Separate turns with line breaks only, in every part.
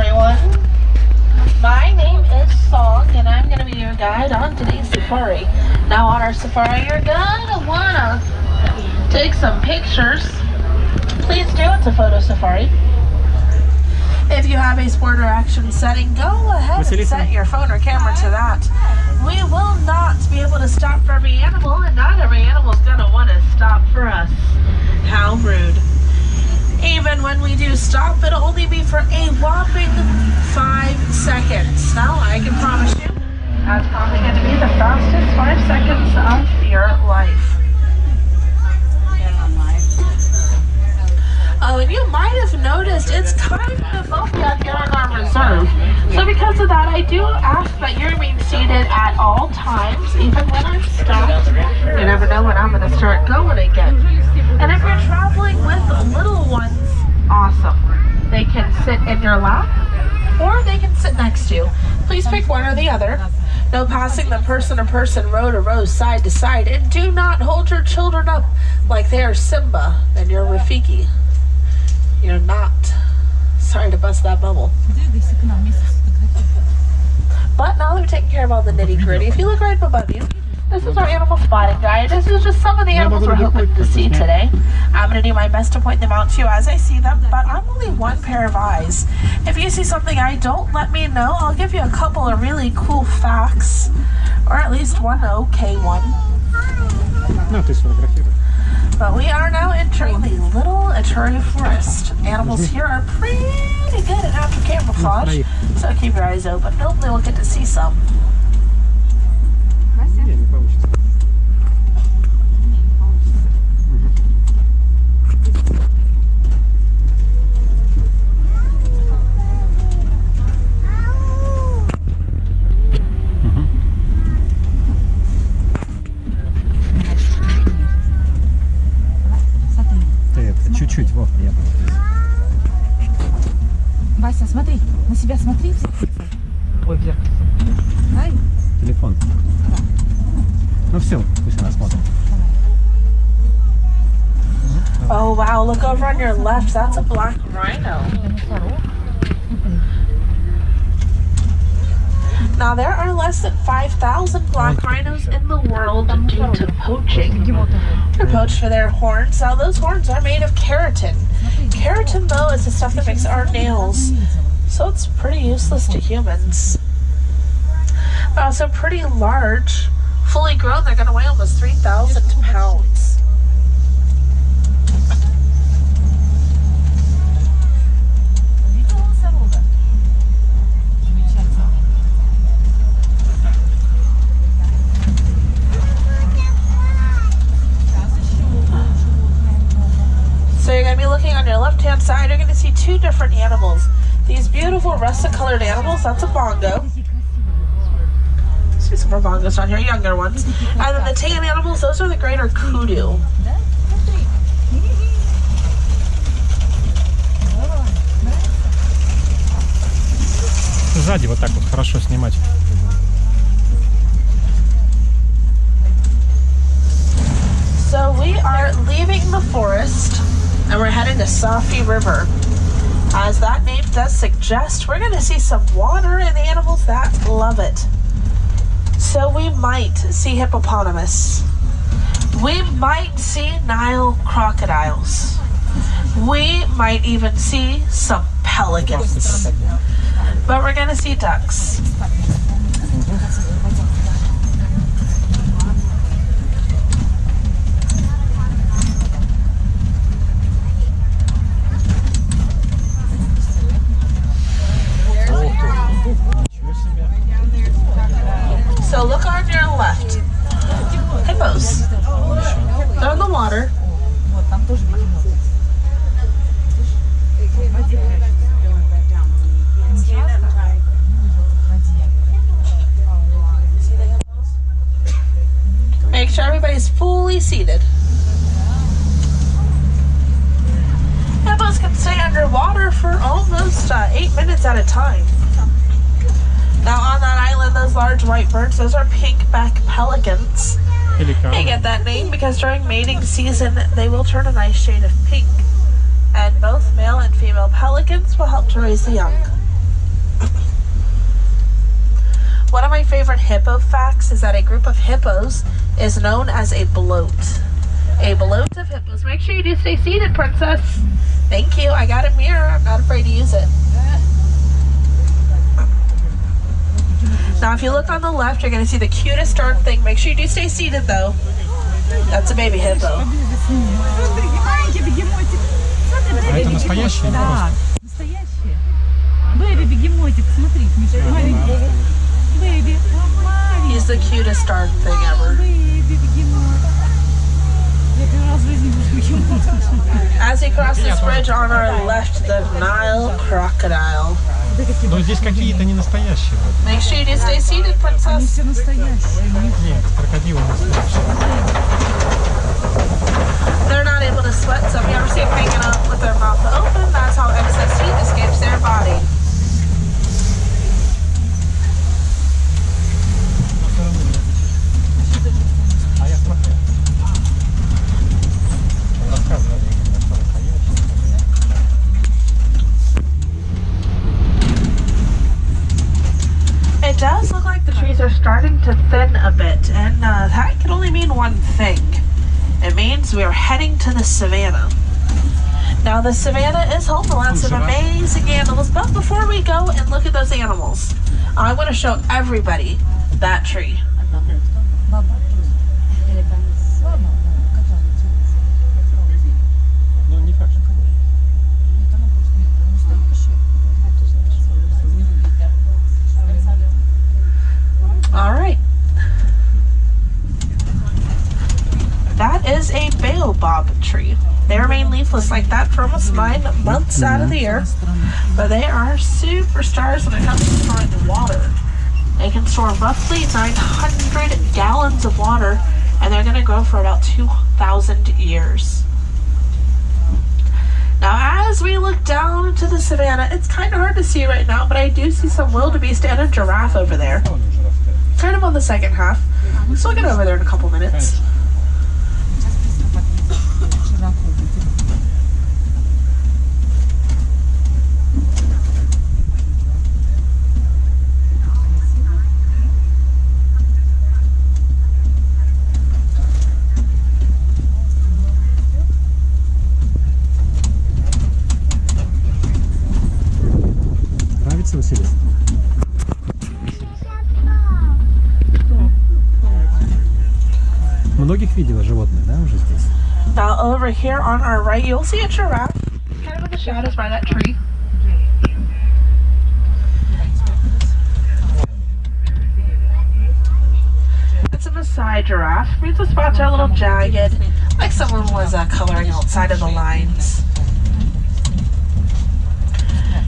everyone. My name is Song, and I'm going to be your guide on today's safari. Now on our safari, you're going to want to take some pictures. Please do, it's a photo safari. If you have a sport or action setting, go ahead and set your phone or camera to that. We will not be able to stop for every animal, and not every animal is going to want to stop for us. How rude. Even when we do stop, it'll only be for a whopping 5 seconds. Now, I can promise you, that's probably going to be the fastest 5 seconds of your life. Oh, and you might have noticed it's kind of bumpy out here in our reserve. So because of that, I do ask that you remain seated at all times, even when I'm stopped. You never know when I'm going to start going again. And if you're traveling with little ones, awesome. They can sit in your lap, or they can sit next to you. Please pick one or the other. No passing them person to person, row to row, side to side. And do not hold your children up like they are Simba and you're Rafiki. You're not. Sorry to bust that bubble. But now that we've taken care of all the nitty gritty, if you look right above you, this is our animal spotting guide. This is just some of the animals we're hoping to see today. I'm going to do my best to point them out to you as I see them, but I'm only one pair of eyes. If you see something I don't, let me know. I'll give you a couple of really cool facts, or at least one okay one. But we are now entering the Little Aturi Forest. Animals here are pretty good at after camouflage, so keep your eyes open. Hopefully we'll get to see some.
Чуть-чуть, вот, я.
Вася, смотри, на себя смотри.
Ой, в зеркало.
Дай.
Телефон. Да. Ну все, пусть она смотрит.
Oh wow, look over on your left, that's a black rhino. Now there are less than 5,000 black rhinos in the world due to poaching. They're poached for their horns. Now those horns are made of keratin. Keratin though is the stuff that makes our nails, so it's pretty useless to humans. They're also pretty large. Fully grown, they're going to weigh almost 3,000 pounds. So you're going to be looking on your left-hand side, you're going to see two different animals. These beautiful russet-colored animals, that's a bongo. See some more bongos down here, younger ones. And then the tan animals, those are the greater kudu.
Сзади вот так вот хорошо снимать.
So we are leaving the forest and we're heading to Safi River. As that name does suggest, we're going to see some water and the animals that love it. So we might see hippopotamus. We might see Nile crocodiles. We might even see some pelicans. But we're going to see ducks. So look on your left. Hippos. They're in the water. Make sure everybody's fully seated. Hippos can stay underwater for almost 8 minutes at a time. Now on that island, those large white birds, those are pink-back pelicans. They get that name because during mating season, they will turn a nice shade of pink. And both male and female pelicans will help to raise the young. One of my favorite hippo facts is that a group of hippos is known as a bloat. A bloat of hippos. Make sure you do stay seated, princess. Thank you. I got a mirror. I'm not afraid to use it. Now, if you look on the left, you're going to see the cutest darn thing. Make sure you do stay seated, though. That's a baby hippo.
А это настоящий?
Да, настоящий. Бэби, бегемотик, смотри, Миша, маленький. Бэби,
He's the cutest darn thing ever.
бэби, бегемот. Я первый раз в жизни вижу бегемота.
As we cross this bridge on our left, the Nile crocodile.
Но здесь какие-то не настоящие.
Make sure you do stay seated,
Они
princess.
все настоящие.
Нет, крокодилы настоящие.
They're not able to sweat, so if you ever see them hanging up with their mouth open, that's how excess heat escapes their body.
А я смотрю. Рассказывали именно, что настоящие.
It does look like the trees are starting to thin a bit, and that can only mean one thing. It means we are heading to the savannah. Now, the savannah is home to lots of amazing animals, but before we go and look at those animals, I want to show everybody that tree.
Ну, не факт, что
All right. That is a baobab tree. They remain leafless like that for almost 9 months out of the year, but they are superstars when it comes to storing water. They can store roughly 900 gallons of water, and they're going to grow for about 2,000 years. Now, as we look down into the savannah, it's kind of hard to see right now, but I do see some wildebeest and a giraffe over there. Kind of on the second half. So we'll get over there in a couple minutes.
нравится, Василис? Многих видела животных, да, уже здесь?
Now over here on our right, you'll see a giraffe, kind of in the shadows by that tree. It's a Maasai giraffe. Means the spots are a little jagged, like someone was coloring outside of the lines.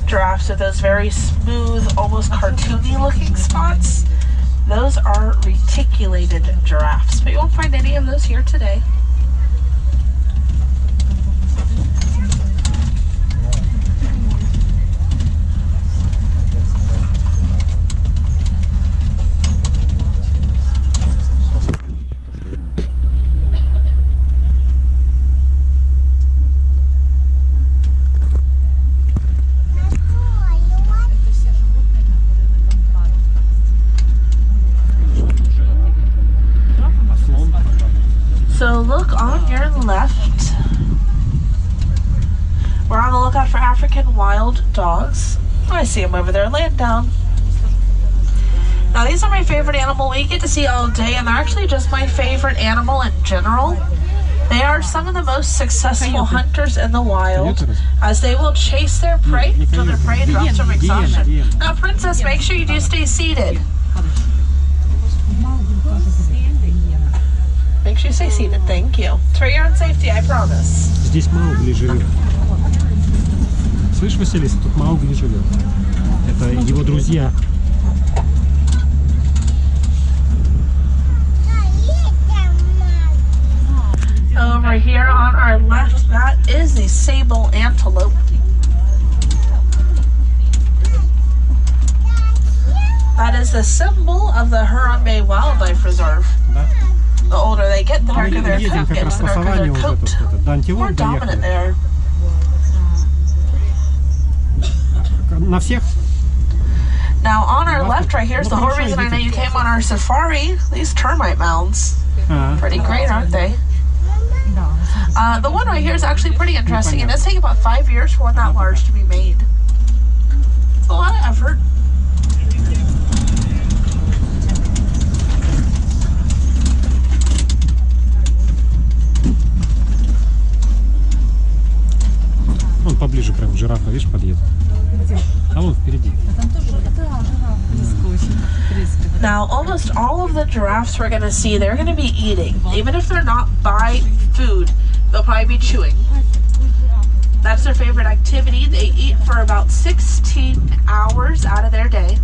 Giraffes with those very smooth, almost cartoony looking spots. Those are reticulated giraffes, but you won't find any of those here today. So look on your left. We're on the lookout for African wild dogs. I see them over there laying down. Now these are my favorite animal we get to see all day, and they're actually just my favorite animal in general. They are some of the most successful hunters in the wild, as they will chase their prey until their prey drops from exhaustion. Now, Princess, make sure you do stay seated. Make sure you stay seated. Thank you. It's for your own safety, I promise.
Здесь Маугли живет. Слышь, Василиса, тут Маугли живет. Это его друзья.
Over here on our left, that is the sable antelope. That is the symbol of the Harambe Wildlife Reserve.
Да?
The older they get, the darker their
Едем
coat
как раз
gets, the
по
darker their
саванне уже
coat.
тут. До
More
антилоп
dominant
доехали.
there.
На всех?
Now on our left right here is the whole reason I know you came on our safari. These termite mounds. Pretty great, aren't they? The one right here is actually pretty interesting. It does take about 5 years for one that large to be made. It's a lot of effort.
Вон поближе прям жирафа, видишь, подъедет. А вон впереди.
Now, almost all of the giraffes we're going to see, they're going to be eating. Even if they're not by food, they'll probably be chewing. That's their favorite activity. They eat for about 16 hours out of their day.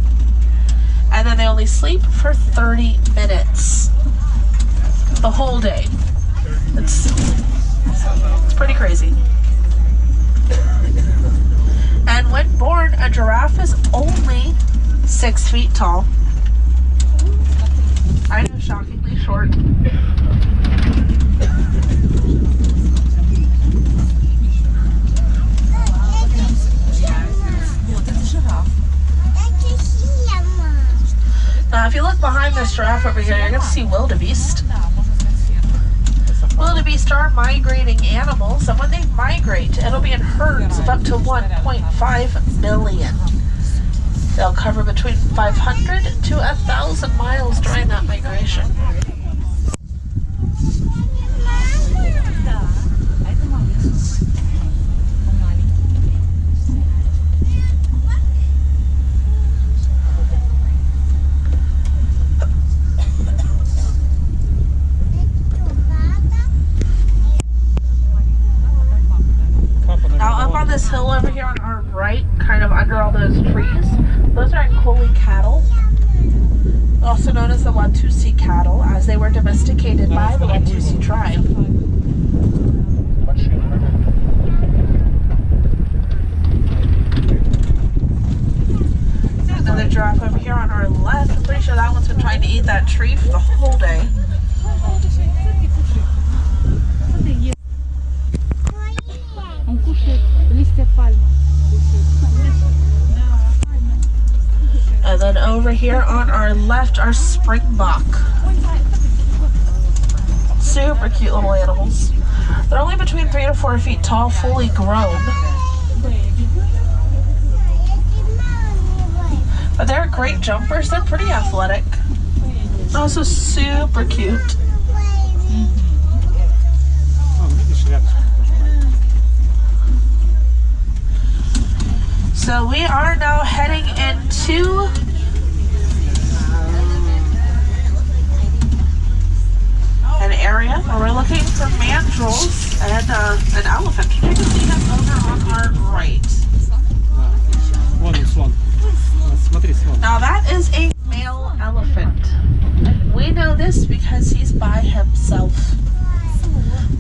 And then they only sleep for 30 minutes. The whole day. It's pretty crazy. And when born, a giraffe is only 6 feet tall. I know, shockingly short. Now, if you look behind this giraffe over here, you're going to see wildebeest. Wildebeest are migrating animals, and when they migrate, it'll be in herds of up to 1.5 million. They'll cover between 500 to 1,000 miles during that migration. Now up on this hill over here on our right, kind of under all those trees, those are Ankoli cattle, also known as the Watusi cattle, as they were domesticated by the Watusi tribe. Another giraffe over here on our left. I'm pretty sure that one's been trying to eat that tree for the whole day. And then over here on our left are springbok. Super cute little animals. They're only between 3 to 4 feet tall, fully grown. But they're great jumpers. They're pretty athletic. Also super cute. So we are now heading into an area where we're looking for mandrills and an elephant. You can see them over on our right. Now that is a male elephant. We know this because he's by himself.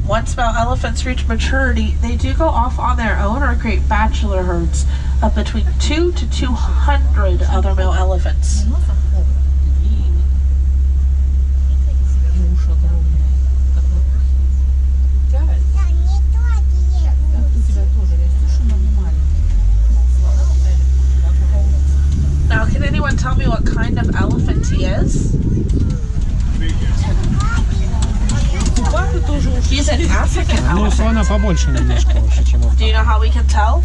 Once male elephants reach maturity, they do go off on their own or create bachelor herds of between 2 to 200 other male elephants. Now, can anyone tell me what kind of elephant he is? He's an African elephant. Do you know how we can tell?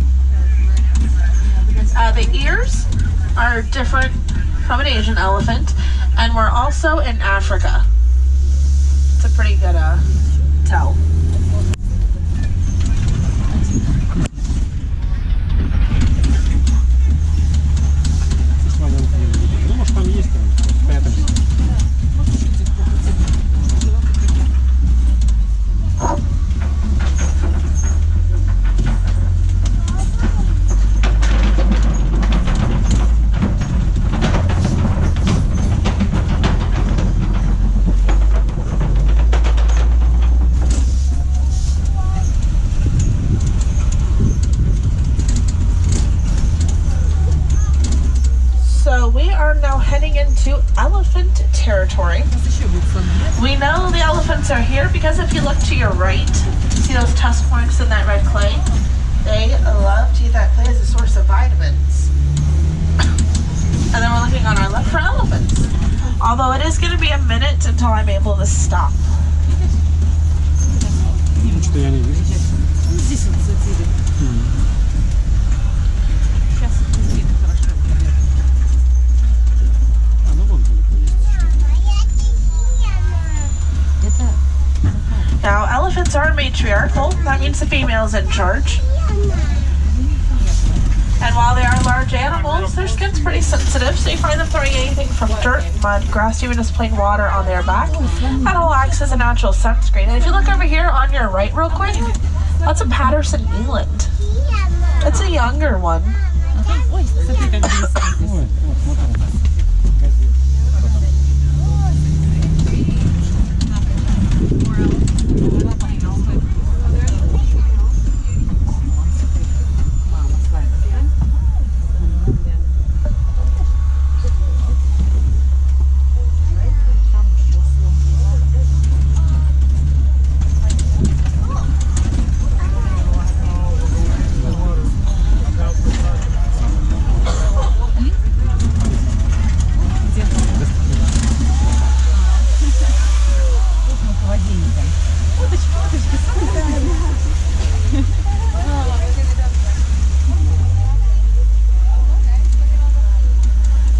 The ears are different from an Asian elephant, and we're also in Africa. It's a pretty good tell. Elephant territory. We know the elephants are here because if you look to your right, see those tusk marks in that red clay? They love to eat that clay as a source of vitamins. And then keeping on our left for elephants. Although it is going to be a minute until I'm able to stop.
Что я не вижу.
Здесь вот зацели. Сейчас видно хорошо.
А, ну вон далеко есть еще.
Это...
Now, elephants are matriarchal. That means the female is in charge. And while they are large animals, their skin's pretty sensitive, so you find them throwing anything from dirt, mud, grass, even just plain water on their back. That all acts as a natural sunscreen. And if you look over here on your right real quick, that's a Patterson Eland. It's a younger one.
Ой, смотри, как близко.
Ой, вот, смотри. Газет.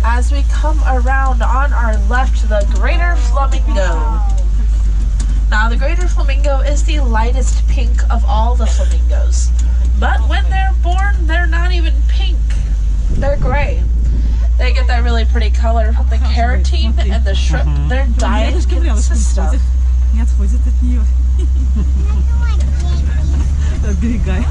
As we come around on our left, the greater flamingo. Now, the greater flamingo is the lightest pink of all the flamingos. But when they're born, they're not even pink. They're gray. They get that really pretty color from the keratin and the shrimp their diet consists of.
Не отходит от нее. Отбегай.